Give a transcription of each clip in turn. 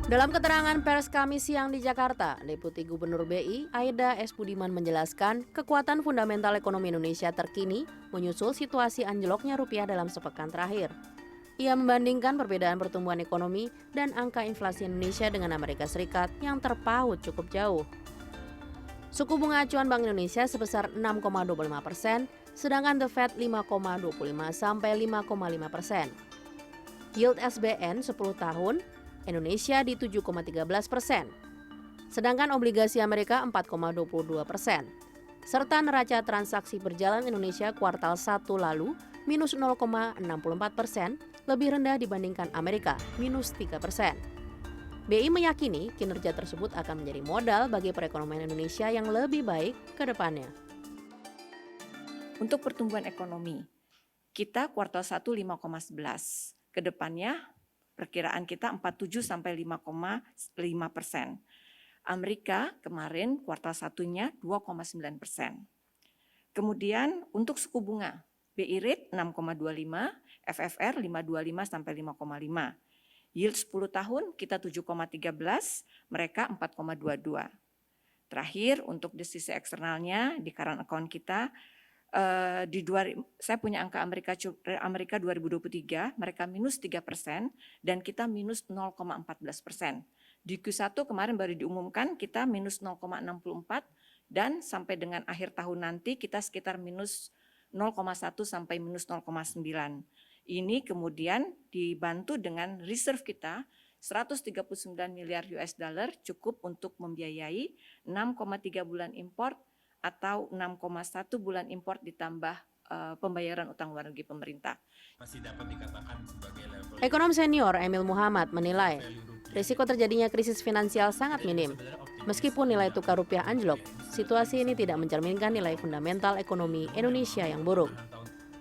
Dalam keterangan pers Kamis siang di Jakarta, Deputi Gubernur BI Aida S. Budiman menjelaskan kekuatan fundamental ekonomi Indonesia terkini menyusul situasi anjloknya rupiah dalam sepekan terakhir. Ia membandingkan perbedaan pertumbuhan ekonomi dan angka inflasi Indonesia dengan Amerika Serikat yang terpaut cukup jauh. Suku bunga acuan Bank Indonesia sebesar 6,25%, sedangkan The Fed 5,25 sampai 5,5%. Yield SBN 10 tahun Indonesia di 7,13%, sedangkan obligasi Amerika 4,22%, serta neraca transaksi berjalan Indonesia kuartal 1 lalu minus 0,64%, lebih rendah dibandingkan Amerika minus 3%. BI meyakini kinerja tersebut akan menjadi modal bagi perekonomian Indonesia yang lebih baik ke depannya. Untuk pertumbuhan ekonomi, kita kuartal 1 5,11. Kedepannya perkiraan kita 47 sampai 5,5%. Amerika kemarin kuartal 1-nya 2,9%. Kemudian untuk suku bunga, BI rate 6,25, FFR 5,25 sampai 5,5. Yield 10 tahun kita 7,13, mereka 4,22. Terakhir untuk di sisi eksternalnya di current account kita saya punya angka Amerika 2023, mereka minus 3% dan kita minus 0,14%. Di Q1 kemarin baru diumumkan kita minus 0,64 dan sampai dengan akhir tahun nanti kita sekitar minus 0,1 sampai minus 0,9. Ini kemudian dibantu dengan reserve kita 139 miliar US dollar cukup untuk membiayai 6,3 bulan import atau 6,1 bulan import ditambah pembayaran utang luar negeri pemerintah. Masih dapat dikatakan sebagai level. Ekonom senior Emil Muhammad menilai risiko terjadinya krisis finansial sangat minim. Meskipun nilai tukar rupiah anjlok, situasi ini tidak mencerminkan nilai fundamental ekonomi Indonesia yang buruk.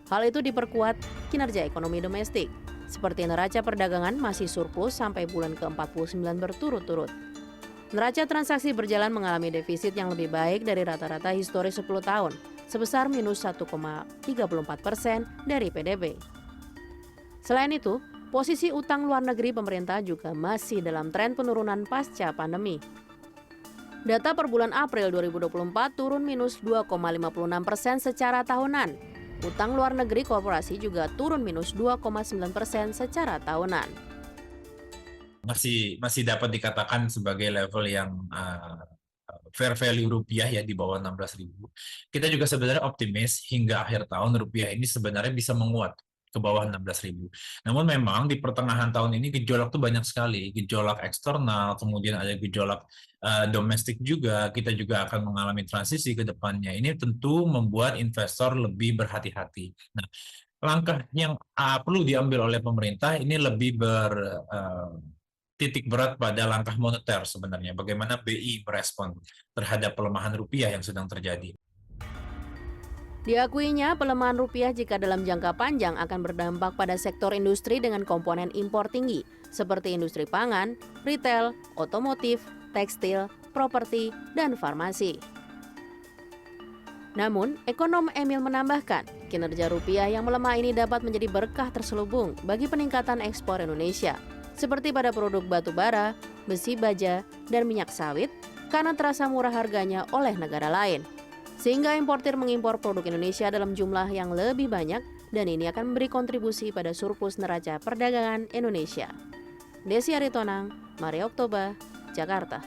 Hal itu diperkuat kinerja ekonomi domestik, seperti neraca perdagangan masih surplus sampai bulan ke-49 berturut-turut. Neraca transaksi berjalan mengalami defisit yang lebih baik dari rata-rata historis 10 tahun, sebesar minus 1,34% dari PDB. Selain itu, posisi utang luar negeri pemerintah juga masih dalam tren penurunan pasca pandemi. Data per bulan April 2024 turun minus 2,56% secara tahunan. Utang luar negeri korporasi juga turun minus 2,9% secara tahunan. Masih dapat dikatakan sebagai level yang fair value rupiah ya di bawah 16.000. Kita juga sebenarnya optimis hingga akhir tahun rupiah ini sebenarnya bisa menguat ke bawah 16.000. Namun memang di pertengahan tahun ini gejolak tuh banyak sekali, gejolak eksternal, kemudian ada gejolak domestik juga. Kita juga akan mengalami transisi ke depannya. Ini tentu membuat investor lebih berhati-hati. Nah, langkah yang perlu diambil oleh pemerintah ini lebih titik berat pada langkah moneter sebenarnya. Bagaimana BI merespon terhadap pelemahan rupiah yang sedang terjadi. Diakuinya, pelemahan rupiah jika dalam jangka panjang akan berdampak pada sektor industri dengan komponen impor tinggi, seperti industri pangan, retail, otomotif, tekstil, properti, dan farmasi. Namun, ekonom Emil menambahkan, kinerja rupiah yang melemah ini dapat menjadi berkah terselubung bagi peningkatan ekspor Indonesia, seperti pada produk batu bara, besi baja, dan minyak sawit, karena terasa murah harganya oleh negara lain. Sehingga importir mengimpor produk Indonesia dalam jumlah yang lebih banyak, dan ini akan memberi kontribusi pada surplus neraca perdagangan Indonesia. Desi Aritonang, Maria Oktober, Jakarta.